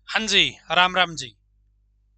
हाँ जी, Ram Ram ji.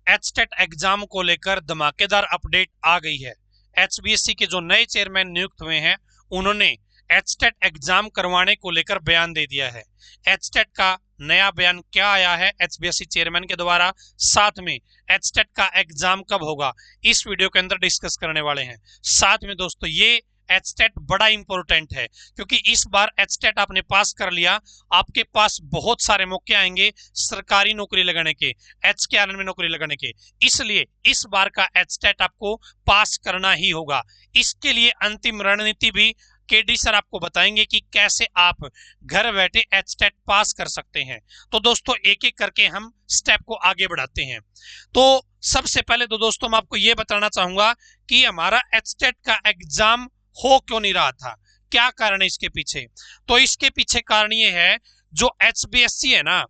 HTET exam को लेकर धमाकेदार अपडेट आ गई है। एचबीएससी के जो नए चेयरमैन नियुक्त हुए हैं, उन्होंने एचटेट एग्जाम करवाने को लेकर बयान दे दिया है। एचटेट का नया बयान क्या आया है एचबीएससी चेयरमैन के द्वारा, साथ में एचटेट का एग्जाम कब होगा, इस वीडियो के अंदर डिस्कस करने वाले हैं। साथ में दोस्तों, ये एचटेट बड़ा इंपॉर्टेंट है, क्योंकि इस बार एचटेट आपने पास कर लिया, आपके पास बहुत सारे मौके आएंगे सरकारी नौकरी लगाने के, एचकेआरएन में नौकरी लगाने के। इसलिए इस बार का एचटेट आपको पास करना ही होगा। इसके लिए अंतिम रणनीति भी केडी सर आपको बताएंगे कि कैसे आप घर बैठे एचटेट पास कर सकते हैं। तो दोस्तों, एक एक करके हम स्टेप को आगे बढ़ाते हैं। तो सबसे पहले तो दोस्तों, मैं आपको यह बताना चाहूंगा कि हमारा एचटेट का एग्जाम हो क्यों नहीं रहा था, क्या कारण है इसके पीछे। तो इसके पीछे कारण ये है, जो एचबीएससी है ना,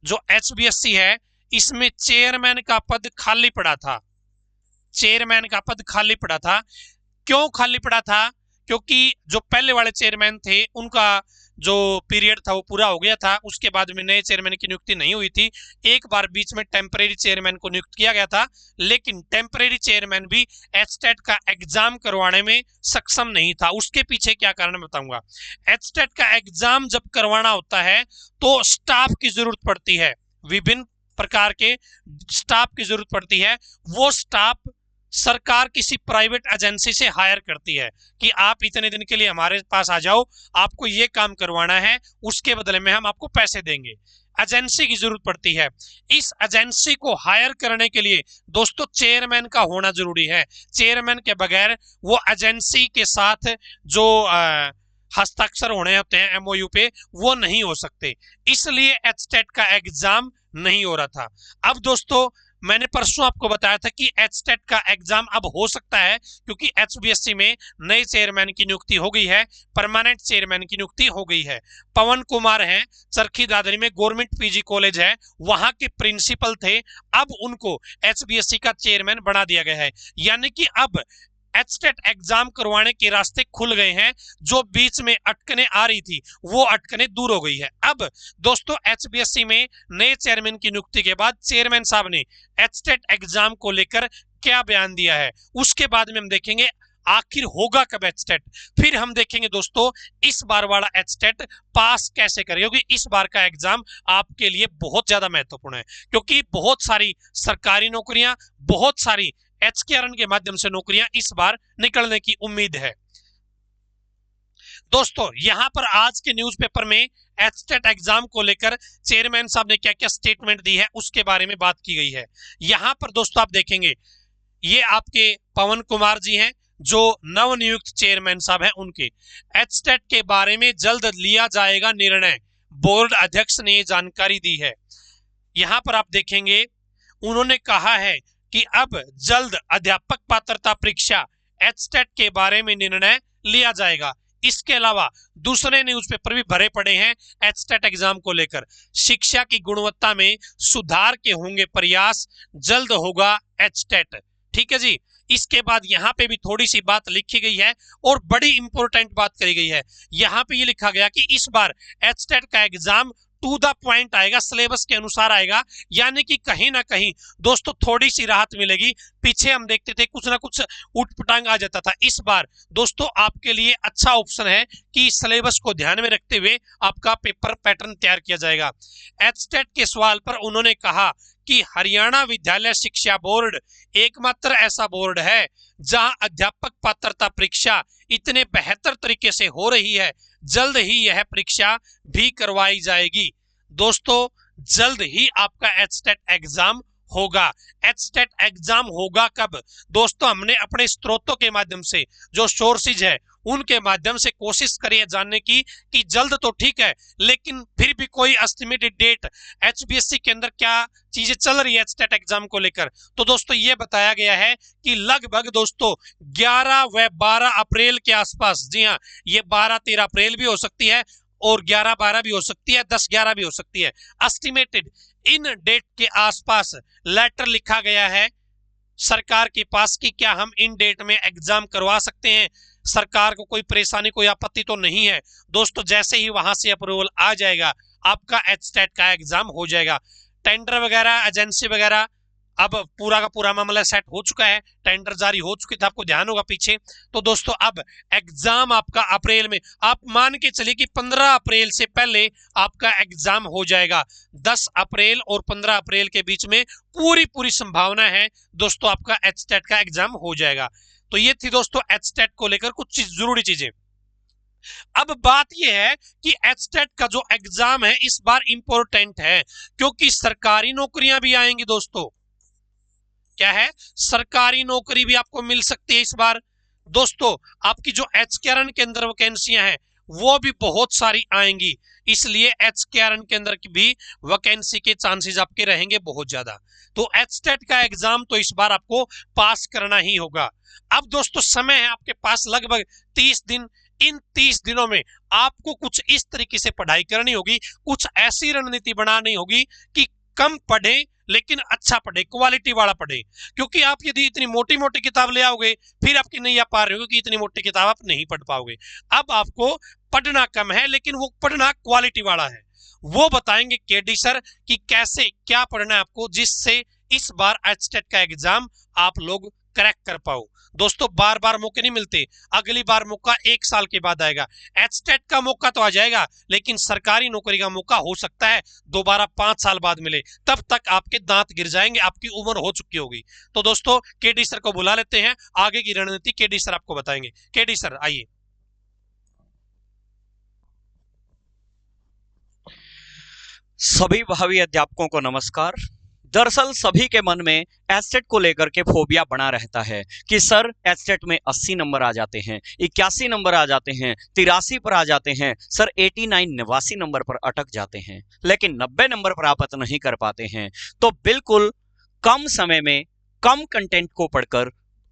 जो एचबीएससी है, इसमें चेयरमैन का पद खाली पड़ा था। चेयरमैन का पद खाली पड़ा था। क्यों खाली पड़ा था? क्योंकि जो पहले वाले चेयरमैन थे, उनका जो पीरियड था वो पूरा हो गया था। उसके बाद में नए चेयरमैन की नियुक्ति नहीं हुई थी। एक बार बीच में टेम्परेरी चेयरमैन को नियुक्त किया गया था, लेकिन टेम्परेरी चेयरमैन भी एचटेट का एग्जाम करवाने में सक्षम नहीं था। उसके पीछे क्या कारण बताऊंगा। एचटेट का एग्जाम जब करवाना होता है तो स्टाफ की जरूरत पड़ती है, विभिन्न प्रकार के स्टाफ की जरूरत पड़ती है। वो स्टाफ सरकार किसी प्राइवेट एजेंसी से हायर करती है कि आप इतने दिन के लिए हमारे पास आ जाओ, आपको ये काम करवाना है, उसके बदले में हम आपको पैसे देंगे। एजेंसी की जरूरत पड़ती है। इस एजेंसी को हायर करने के लिए दोस्तों चेयरमैन का होना जरूरी है। चेयरमैन के बगैर वो एजेंसी के साथ जो हस्ताक्षर होने होते हैं एमओयू पे, वो नहीं हो सकते। इसलिए एचटेट का एग्जाम नहीं हो रहा था। अब दोस्तों, मैंने परसों आपको बताया था कि एचटेट का एग्जाम अब हो सकता है, क्योंकि एचबीएससी में नए चेयरमैन की नियुक्ति हो गई है, परमानेंट चेयरमैन की नियुक्ति हो गई है। पवन कुमार हैं, चरखी दादरी में गवर्नमेंट पीजी कॉलेज है, वहां के प्रिंसिपल थे, अब उनको एचबीएससी का चेयरमैन बना दिया गया है। यानी कि अब एचटेट एग्जाम करवाने के रास्ते खुल गए हैं। जो बीच में अटकने आ रही थी, वो अटकने दूर हो गई है। अब दोस्तों, एचबीएससी में नए चेयरमैन की नियुक्ति के बाद चेयरमैन साहब ने एचटेट एग्जाम को लेकर क्या बयान दिया है, उसके बाद में हम देखेंगे आखिर होगा कब एचटेट। फिर हम देखेंगे दोस्तों, इस बार वाला एचटेट पास कैसे करें, क्योंकि इस बार का एग्जाम आपके लिए बहुत ज्यादा महत्वपूर्ण है, क्योंकि बहुत सारी सरकारी नौकरियां, बहुत सारी एचकेआरएन के माध्यम से नौकरियां इस बार निकलने की उम्मीद है। दोस्तों, यहां पर आज के न्यूज़पेपर में एचटेट एग्जाम को लेकर चेयरमैन साहब ने क्या क्या स्टेटमेंट दी है, उसके बारे में बात की गई है। यहां पर दोस्तों आप देखेंगे, ये आपके पवन कुमार जी हैं, जो नवनियुक्त चेयरमैन साहब हैं, उनके एचटेट के बारे में जल्द लिया जाएगा निर्णय, बोर्ड अध्यक्ष ने जानकारी दी है। यहां पर आप देखेंगे, उन्होंने कहा है कि अब जल्द अध्यापक पात्रता परीक्षा एचटेट के बारे में निर्णय लिया जाएगा। इसके अलावा दूसरे न्यूज़पेपर भी भरे पड़े हैं एचटेट एग्जाम को लेकर। शिक्षा की गुणवत्ता में सुधार के होंगे प्रयास, जल्द होगा एचटेट। ठीक है जी। इसके बाद यहां पे भी थोड़ी सी बात लिखी गई है और बड़ी इंपॉर्टेंट बात करी गई है। यहां पे ये लिखा गया कि इस बार एचटेट का एग्जाम टू द पॉइंट आएगा, सिलेबस के अनुसार आएगा। यानी कि कहीं ना कहीं दोस्तों थोड़ी सी राहत मिलेगी। पीछे हम देखते थे कुछ ना कुछ उठपटांग आ जाता था। इस बार दोस्तों आपके लिए अच्छा ऑप्शन है कि सिलेबस को ध्यान में रखते हुए आपका पेपर पैटर्न तैयार किया जाएगा। एचटेट के सवाल पर उन्होंने कहा कि हरियाणा विद्यालय शिक्षा बोर्ड एकमात्र ऐसा बोर्ड है जहां अध्यापक पात्रता परीक्षा इतने बेहतर तरीके से हो रही है, जल्द ही यह परीक्षा भी करवाई जाएगी। दोस्तों, जल्द ही आपका एचटेट एग्जाम होगा। एचटेट एग्जाम होगा कब? दोस्तों, हमने अपने स्रोतों के माध्यम से, जो सोर्सेज है, उनके माध्यम से कोशिश करी है जानने की कि जल्द तो ठीक है, लेकिन फिर भी कोई एस्टिमेटेड डेट एचबीएससी के अंदर क्या चीजें चल रही है एचटेट एग्जाम को लेकर। तो दोस्तों ये बताया गया है कि लगभग दोस्तों 11 व 12 अप्रैल के आसपास, जी हाँ, ये 12-13 अप्रैल भी हो सकती है और 11-12 भी हो सकती है, 10-11 भी हो सकती है। एस्टिमेटेड इन डेट के आसपास लेटर लिखा गया है सरकार के पास कि क्या हम इन डेट में एग्जाम करवा सकते हैं। सरकार को कोई परेशानी, कोई आपत्ति तो नहीं है। दोस्तों, जैसे ही वहां से अप्रूवल आ जाएगा, आपका एचटेट का एग्जाम हो जाएगा। टेंडर वगैरह, एजेंसी वगैरह, अब पूरा का पूरा मामला सेट हो चुका है, टेंडर जारी हो चुके थे, आपको ध्यान होगा पीछे। तो दोस्तों अब एग्जाम आपका अप्रैल में, आप मान के चलिए कि 15 अप्रैल से पहले आपका एग्जाम हो जाएगा। 10 अप्रैल और 15 अप्रैल के बीच में पूरी संभावना है दोस्तों आपका एचटेट का एग्जाम हो जाएगा। तो ये थी दोस्तों एचटेट को लेकर कुछ जरूरी चीजें। अब बात यह है कि एचटेट का जो एग्जाम है इस बार इंपॉर्टेंट है, क्योंकि सरकारी नौकरियां भी आएंगी दोस्तों। क्या है? सरकारी नौकरी भी आपको मिल सकती है इस बार। दोस्तों आपकी जो एचकेआरएन के अंदर वैकेंसियां हैं वो भी बहुत सारी आएंगी, इसलिए एचकेआरएन के अंदर की भी वैकेंसी के चांसेस आपके रहेंगे बहुत ज्यादा। तो एचटेट का एग्जाम तो इस बार आपको पास करना ही होगा। अब दोस्तों समय है आपके पास लगभग 30 दिन। इन 30 दिनों में आपको कुछ इस तरीके से पढ़ाई करनी होगी, कुछ ऐसी रणनीति बनानी होगी कि कम पढ़े लेकिन अच्छा पढ़े, क्वालिटी वाला पढ़े। क्योंकि आप यदि इतनी मोटी मोटी किताब ले आओगे फिर आपकी नहीं आ पा रही होगी, इतनी मोटी किताब आप नहीं पढ़ पाओगे। अब आपको पढ़ना कम है लेकिन वो पढ़ना क्वालिटी वाला है। वो बताएंगे केडी सर कि कैसे क्या पढ़ना है आपको, जिससे इस बार एचटेट का एग्जाम आप लोग क्रैक कर पाओ। दोस्तों बार बार मौके नहीं मिलते, अगली बार मौका 1 साल के बाद आएगा। एचटेट का मौका तो आ जाएगा लेकिन सरकारी नौकरी का मौका हो सकता है दोबारा 5 साल बाद मिले, तब तक आपके दांत गिर जाएंगे, आपकी उम्र हो चुकी होगी। तो दोस्तों केडी सर को बुला लेते हैं, आगे की रणनीति केडी सर आपको बताएंगे। केडी सर आइए। सभी भावी अध्यापकों को नमस्कार। दरअसल सभी के मन में एचटेट को लेकर के फोबिया बना रहता है कि सर एचटेट में 80 नंबर आ जाते हैं, 81 नंबर आ जाते हैं, 83 पर आ जाते हैं, सर 89 89 नंबर पर अटक जाते हैं, लेकिन 90 नंबर प्राप्त नहीं कर पाते हैं। तो बिल्कुल कम समय में कम कंटेंट को पढ़कर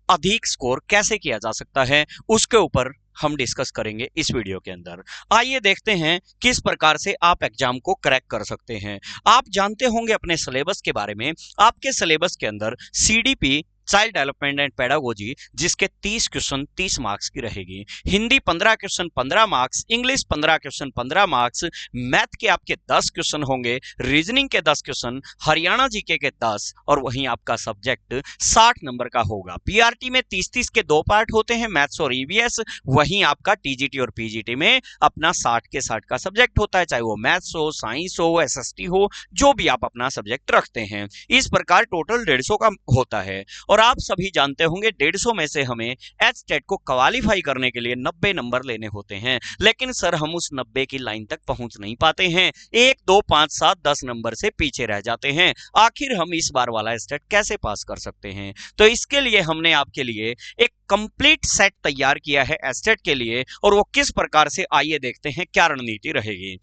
अधिक स्कोर कैसे किया जा सकता है, उसके ऊपर हम डिस्कस करेंगे इस वीडियो के अंदर। आइए देखते हैं किस प्रकार से आप एग्जाम को क्रैक कर सकते हैं। आप जानते होंगे अपने सिलेबस के बारे में, आपके सिलेबस के अंदर CDP child development and pedagogy जिसके 30 क्वेश्चन 30 मार्क्स की रहेगी, Hindi 15 question 15 marks, English 15 question 15 marks, math के आपके 10 क्वेश्चन होंगे, रीजनिंग के 10 क्वेश्चन, हरियाणा जीके के 10 और वहीं आपका सब्जेक्ट 60 नंबर का होगा। पीआरटी में 30-30 के 2 पार्ट होते हैं, मैथ्स और ईवीएस, वहीं आपका टीजीटी और पीजीटी में अपना 60 के 60 का सब्जेक्ट होता है, चाहे वो मैथ्स हो, साइंस हो, एसएसटी हो, जो भी आप अपना सब्जेक्ट रखते हैं। इस प्रकार टोटल 150 का होता है। और आप सभी जानते होंगे 150 में से हमें एचटेट को क्वालिफाई करने के लिए 90 नंबर लेने होते हैं, लेकिन सर हम उस 90 की लाइन तक पहुंच नहीं पाते हैं, 1 2 5 7 10 नंबर से पीछे रह जाते हैं। आखिर हम इस बार वाला एचटेट कैसे पास कर सकते हैं? तो इसके लिए हमने आपके लिए एक कंप्लीट सेट तैयार किया है एचटेट के लिए, और वो किस प्रकार से, आइए देखते हैं क्या रणनीति रहेगी।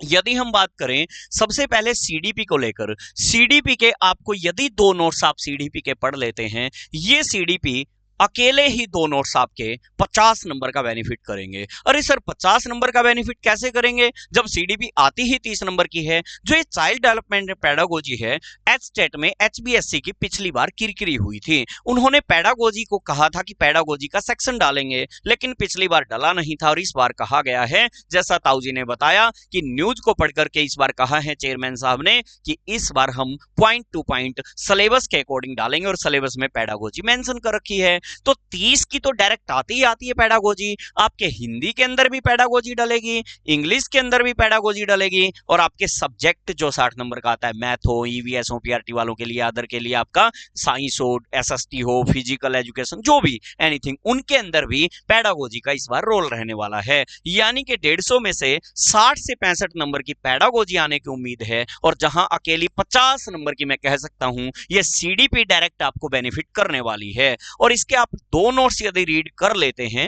यदि हम बात करें सबसे पहले सीडीपी को लेकर, सीडीपी के आपको यदि 2 नोट्स आप सीडीपी के पढ़ लेते हैं, ये सीडीपी अकेले ही 2 नोट्स आपके 50 नंबर का बेनिफिट करेंगे। अरे सर 50 नंबर का बेनिफिट कैसे करेंगे जब सीडीपी आती ही 30 नंबर की है? जो ये चाइल्ड डेवलपमेंट पेडागोजी है, एचटेट में एचबीएससी की पिछली बार किरकिरी हुई थी। उन्होंने पेडागोजी को कहा था कि पेडागोजी का सेक्शन डालेंगे, लेकिन पिछली बार डाला नहीं था, और इस बार कहा गया है, जैसा ताऊजी ने बताया कि न्यूज को पढ़ करके इस बार कहा है चेयरमैन साहब ने कि इस बार हम पॉइंट टू पॉइंट सिलेबस के अकॉर्डिंग डालेंगे, और सिलेबस में पेडागोजी मेंशन कर रखी है। तो 30 की तो डायरेक्ट आती ही आती है पेडागोजी, आपके हिंदी के अंदर भी पेडागोजी डलेगी, इंग्लिश के अंदर भी पेडागोजी डलेगी, और आपके सब्जेक्ट जो 60 नंबर का आता है, मैथ हो, ईवीएस हो, पीआरटी वालों के लिए, अदर के लिए आपका साइंस हो, एसएसटी हो, फिजिकल एजुकेशन, जो भी एनीथिंग, उनके अंदर भी पेडागोजी का इस बार रोल रहने वाला है। यानी कि 150 में से 60 से 65 नंबर की पेडागोजी आने की उम्मीद है, और जहां अकेली 50 नंबर की मैं कह सकता हूं ये सीडीपी डायरेक्ट आपको बेनिफिट करने वाली है। और इसके आप 2 नोट्स यदि रीड कर लेते हैं,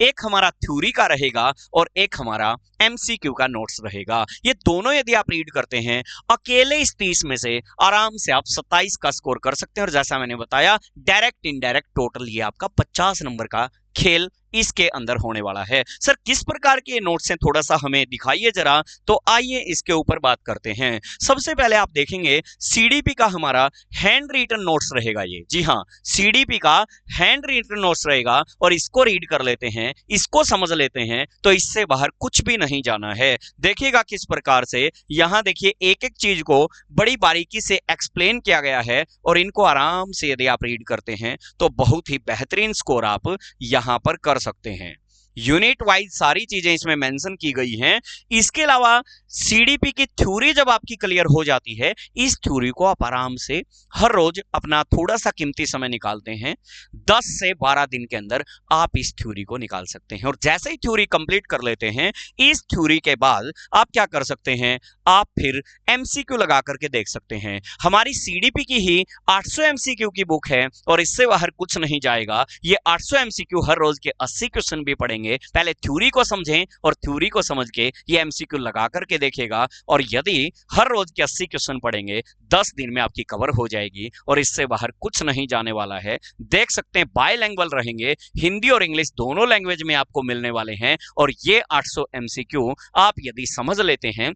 एक हमारा थ्योरी का रहेगा और एक हमारा एमसीक्यू का नोट्स रहेगा, ये दोनों यदि आप रीड करते हैं, अकेले इस 30 में से आराम से आप 27 का स्कोर कर सकते हैं। और जैसा मैंने बताया, डायरेक्ट इनडायरेक्ट टोटल ये आपका 50 नंबर का खेल इसके अंदर होने वाला है। सर किस प्रकार के नोट्स हैं, थोड़ा सा हमें दिखाइए जरा, तो आइए इसके ऊपर बात करते हैं। सबसे पहले आप देखेंगे सीडीपी का हमारा हैंड रिटन नोट्स रहेगा ये, जी हाँ, सीडीपी का हैंड रिटन नोट्स रहेगा और इसको रीड कर लेते हैं, इसको समझ लेते हैं, तो इससे बाहर कुछ भी नहीं जाना है। देखिएगा किस प्रकार से यहां देखिए एक एक चीज को बड़ी बारीकी से एक्सप्लेन किया गया है और इनको आराम से यदि आप रीड करते हैं तो बहुत ही बेहतरीन स्कोर आप यहां पर कर सकते हैं। यूनिट वाइज सारी चीजें इसमें मेंशन की गई हैं। इसके अलावा सीडीपी की थ्योरी जब आपकी क्लियर हो जाती है, इस थ्योरी को आप आराम से हर रोज अपना थोड़ा सा कीमती समय निकालते हैं, 10 से 12 दिन के अंदर आप इस थ्योरी को निकाल सकते हैं। और जैसे ही थ्योरी कंप्लीट कर लेते हैं, इस थ्योरी के बाद आप क्या कर सकते हैं, आप फिर एमसीक्यू लगा करके देख सकते हैं। हमारी सीडीपी की ही 800 एमसीक्यू की बुक है और इससे बाहर कुछ नहीं जाएगा। ये 800 एमसीक्यू हर रोज के 80 क्वेश्चन भी पढ़ेंगे। पहले थ्योरी को समझें और थ्योरी को समझ के ये एमसीक्यू लगा करके देखेगा, और यदि हर रोज के 80 क्वेश्चन पढ़ेंगे 10 दिन में आपकी कवर हो जाएगी और इससे बाहर कुछ नहीं जाने वाला है। देख सकते हैं बायलैंग्वेज रहेंगे, हिंदी और इंग्लिश दोनों लैंग्वेज में आपको मिलने वाले हैं। और ये 800 एमसीक्यू आप यदि समझ लेते हैं,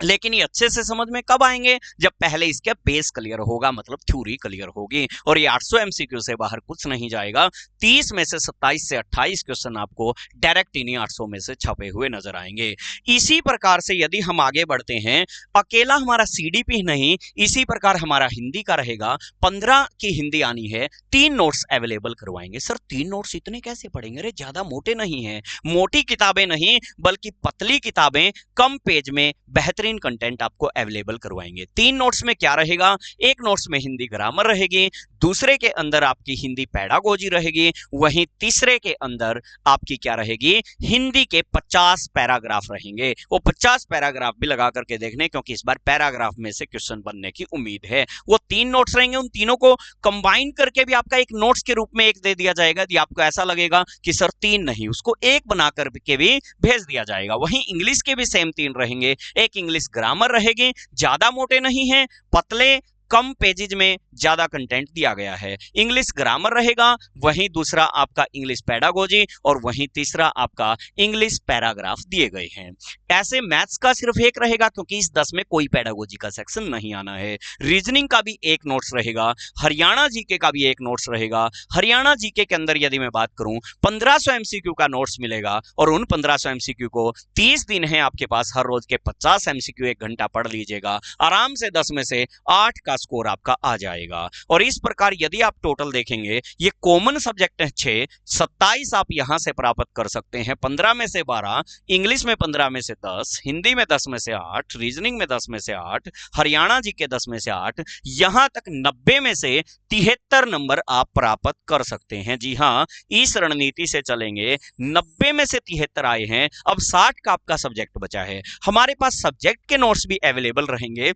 लेकिन ये अच्छे से समझ में कब आएंगे, जब पहले इसका बेस क्लियर होगा, मतलब थ्योरी क्लियर होगी। और ये 800 एमसीक्यू से बाहर कुछ नहीं जाएगा। 30 में से 27 से 28 क्वेश्चन आपको डायरेक्ट इन्हीं 800 में से छपे हुए नजर आएंगे। इसी प्रकार से यदि हम आगे बढ़ते हैं, अकेला हमारा सीडीपी नहीं, इसी प्रकार हमारा हिंदी का रहेगा। 15 की हिंदी आनी है, 3 नोट्स अवेलेबल करवाएंगे। सर 3 नोट्स इतने कैसे पढ़ेंगे, अरे ज्यादा मोटे नहीं है, मोटी किताबें नहीं बल्कि पतली किताबें, कम पेज में बेहतरीन कंटेंट आपको अवेलेबल करवाएंगे। 3 नोट्स में क्या रहेगा, एक नोट्स में हिंदी ग्रामर रहेगी, दूसरे के अंदर आपकी हिंदी पेडागोजी रहेगी, वहीं तीसरे के अंदर आपकी क्या रहेगी, हिंदी के 50 पैराग्राफ रहेंगे। वो 50 पैराग्राफ भी लगा करके देखने, क्योंकि इस बार पैराग्राफ में से क्वेश्चन बनने की उम्मीद है। वो 3 नोट्स रहेंगे, उन तीनों को कंबाइन करके भी आपका एक नोट्स के रूप में एक दे दिया जाएगा। यदि आपको ऐसा लगेगा कि सर 3 नहीं, उसको एक बना करके भी भेज दिया जाएगा। वहीं इंग्लिश के भी सेम 3 रहेंगे, एक इंग्लिश ग्रामर रहेगी, ज्यादा मोटे नहीं है, पतले कम पेजेज में ज्यादा कंटेंट दिया गया है। इंग्लिश ग्रामर रहेगा, वहीं दूसरा आपका इंग्लिश पेडागोजी और वहीं तीसरा आपका इंग्लिश पैराग्राफ दिए गए हैं। ऐसे मैथ्स का सिर्फ एक रहेगा, क्योंकि इस 10 में कोई पेडागोजी का सेक्शन नहीं आना है। रीजनिंग का भी एक नोट्स रहेगा, हरियाणा जीके का भी एक नोट्स रहेगा। हरियाणा जीके के अंदर यदि मैं बात करूं, 1500 एमसीक्यू का नोट्स मिलेगा और उन 1500 एमसीक्यू को 30 दिन है आपके पास, हर रोज के 50 एमसीक्यू 1 घंटा पढ़ लीजिएगा, आराम से 10 में से 8 का स्कोर आपका आ जाएगा। और इस प्रकार यदि आप टोटल देखेंगे, ये कॉमन सब्जेक्ट है 6, 27 आप यहां से प्राप्त कर सकते हैं। 15 में से 12, इंग्लिश में 15 में से 10, हिंदी में 10 में से 8, रीजनिंग में 10 में से 8, हरियाणा जी के 10 में से 8, यहां तक 90 में से 73 नंबर आप प्राप्त कर सकते हैं। जी हां, इस रणनीति से चलेंगे, 90 में से 73 आए हैं, अब 60 का आपका सब्जेक्ट बचा है। हमारे पास सब्जेक्ट के नोट्स भी अवेलेबल रहेंगे,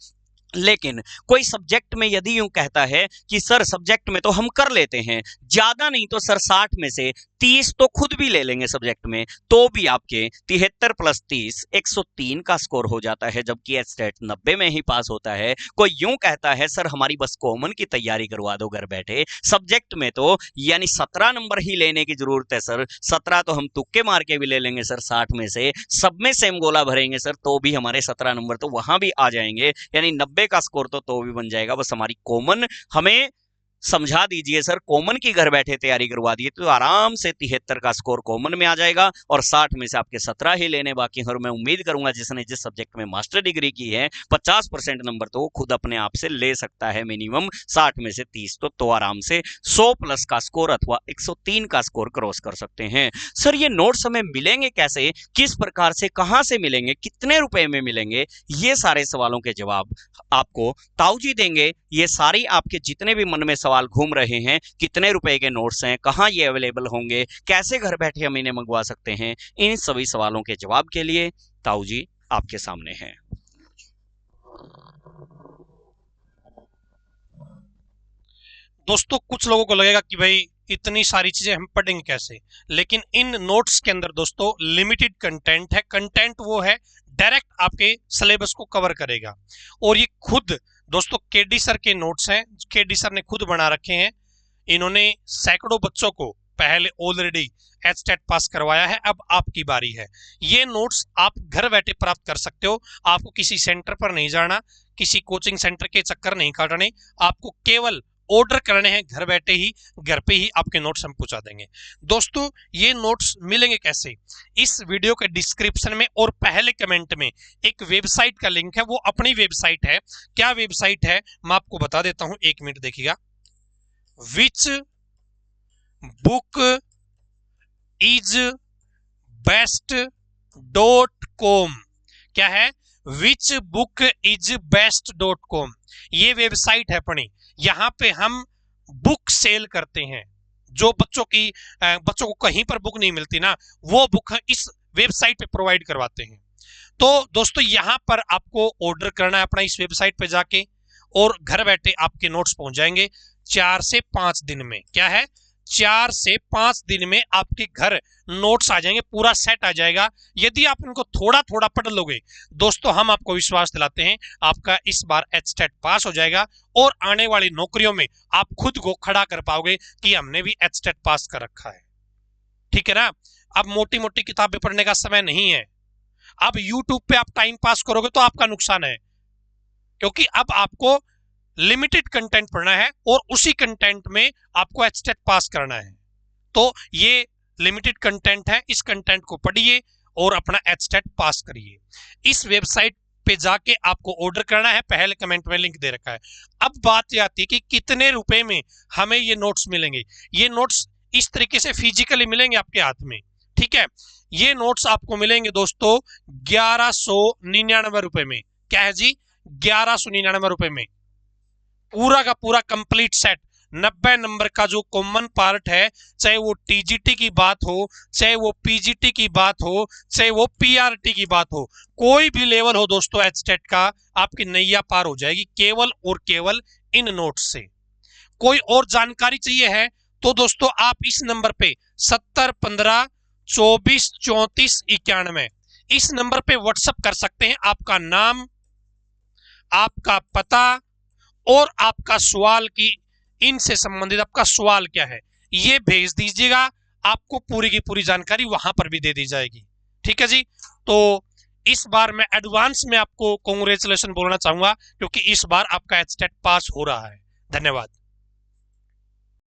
लेकिन कोई सब्जेक्ट में यदि यूं कहता है कि सर सब्जेक्ट में तो हम कर लेते हैं, ज्यादा नहीं तो सर 60 में से 30 तो खुद भी ले लेंगे सब्जेक्ट में, तो भी आपके 73 + 30 103 का स्कोर हो जाता है, जबकि एचटेट 90 में ही पास होता है। कोई यूं कहता है सर हमारी बस कॉमन की तैयारी करवा दो घर बैठे, सब्जेक्ट में तो यानी 17 नंबर ही लेने की जरूरत है सर, 17 तो हम तुक्के मार के भी ले लेंगे सर, 60 में से सब में सेम गोला भरेंगे सर, तो भी हमारे 17 नंबर तो वहां भी आ जाएंगे, यानी 90 का स्कोर तो भी बन जाएगा। बस हमारी कॉमन हमें समझा दीजिए सर, कॉमन की घर बैठे तैयारी करवा दिए तो आराम से 73 का स्कोर कॉमन में आ जाएगा और 60 में से आपके 17 ही लेने बाकी हैं। और मैं उम्मीद करूंगा जिसने जिस सब्जेक्ट में मास्टर डिग्री की है 50% नंबर तो वो खुद अपने आप से ले सकता है मिनिमम, 60 में से 30 तो आराम से 100+ का स्कोर अथवा 103 का स्कोर क्रॉस कर सकते हैं। सर ये नोट्स हमें मिलेंगे कैसे, किस प्रकार से, कहां से मिलेंगे, कितने रुपए में मिलेंगे, ये सारे सवालों के जवाब आपको ताऊ जी देंगे। ये सारी आपके जितने भी मन में सवाल घूम रहे हैं, कितने रुपए के नोट्स हैं, कहां ये अवेलेबल होंगे, कैसे घर बैठे हम इन्हें मंगवा सकते हैं, इन सभी सवालों के जवाब के लिए ताऊ जी आपके सामने हैं। दोस्तों कुछ लोगों को लगेगा कि भाई इतनी सारी चीजें हम पढ़ेंगे कैसे, लेकिन इन नोट्स के अंदर दोस्तों लिमिटेड कंटेंट है। कंटेंट वो है डायरेक्ट आपके सिलेबस को कवर करेगा, और ये खुद दोस्तों केडी सर के नोट्स हैं, केडी सर ने खुद बना रखे हैं। इन्होंने सैकड़ों बच्चों को पहले ऑलरेडी एचटेट पास करवाया है, अब आपकी बारी है। ये नोट्स आप घर बैठे प्राप्त कर सकते हो, आपको किसी सेंटर पर नहीं जाना, किसी कोचिंग सेंटर के चक्कर नहीं काटने, आपको केवल ऑर्डर करने हैं घर बैठे ही, घर पे ही आपके नोट्स हम पहुंचा देंगे। दोस्तों ये नोट्स मिलेंगे कैसे? इस वीडियो के डिस्क्रिप्शन में और पहले कमेंट में एक वेबसाइट का लिंक है, वो अपनी वेबसाइट है। क्या वेबसाइट है मैं आपको बता देता हूं, 1 मिनट देखिएगा। Which book is best dot com. क्या है? Which book is best dot com. ये वेबसाइट है अपनी, यहां पे हम बुक सेल करते हैं। जो बच्चों को कहीं पर बुक नहीं मिलती ना, वो बुक इस वेबसाइट पे प्रोवाइड करवाते हैं। तो दोस्तों यहां पर आपको ऑर्डर करना है अपना इस वेबसाइट पे जाके, और घर बैठे आपके नोट्स पहुंच जाएंगे 4 से 5 दिन में। क्या है? 4 से 5 दिन में आपके घर नोट्स आ जाएंगे, पूरा सेट आ जाएगा। यदि आप इनको थोड़ा थोड़ा पढ़ लोगे दोस्तों, हम आपको विश्वास दिलाते हैं आपका इस बार एचटेट पास हो जाएगा, और आने वाली नौकरियों में आप खुद को खड़ा कर पाओगे कि हमने भी एचटेट पास कर रखा है। ठीक है ना? अब मोटी मोटी किताबें पढ़ने का समय नहीं है। अब यूट्यूब पे आप टाइम पास करोगे तो आपका नुकसान है, क्योंकि अब आपको लिमिटेड कंटेंट पढ़ना है और उसी कंटेंट में आपको एचटेट पास करना है। तो ये लिमिटेड कंटेंट है, इस कंटेंट को पढ़िए और अपना एचटेट पास करिए। इस वेबसाइट पे जाके आपको ऑर्डर करना है, पहले कमेंट में लिंक दे रखा है। अब बात यह आती है कि कितने रुपए में हमें ये नोट्स मिलेंगे। ये नोट्स इस तरीके से फिजिकली मिलेंगे आपके हाथ में। ठीक है, ये नोट्स आपको मिलेंगे दोस्तों 1199 रुपए में। क्या है जी? 1199 रुपए में पूरा का पूरा कंप्लीट सेट। 90 नंबर का जो कॉमन पार्ट है, चाहे वो टीजीटी की बात हो, चाहे वो पीजीटी की बात हो, चाहे वो पीआरटी की बात हो, कोई भी लेवल हो दोस्तों एचटेट का, आपकी नैया पार हो जाएगी केवल और केवल इन नोट्स से। कोई और जानकारी चाहिए है तो दोस्तों आप इस नंबर पे 70 15 24 34 91 इस नंबर पे व्हाट्सएप कर सकते हैं। आपका नाम, आपका पता और आपका सवाल की इनसे संबंधित आपका सवाल क्या है, ये भेज दीजिएगा। आपको पूरी की पूरी जानकारी वहां पर भी दे दी जाएगी। ठीक है जी? तो इस बार मैं एडवांस में आपको कांग्रेचुलेशन बोलना चाहूंगा, क्योंकि इस बार आपका एचटेट पास हो रहा है। धन्यवाद।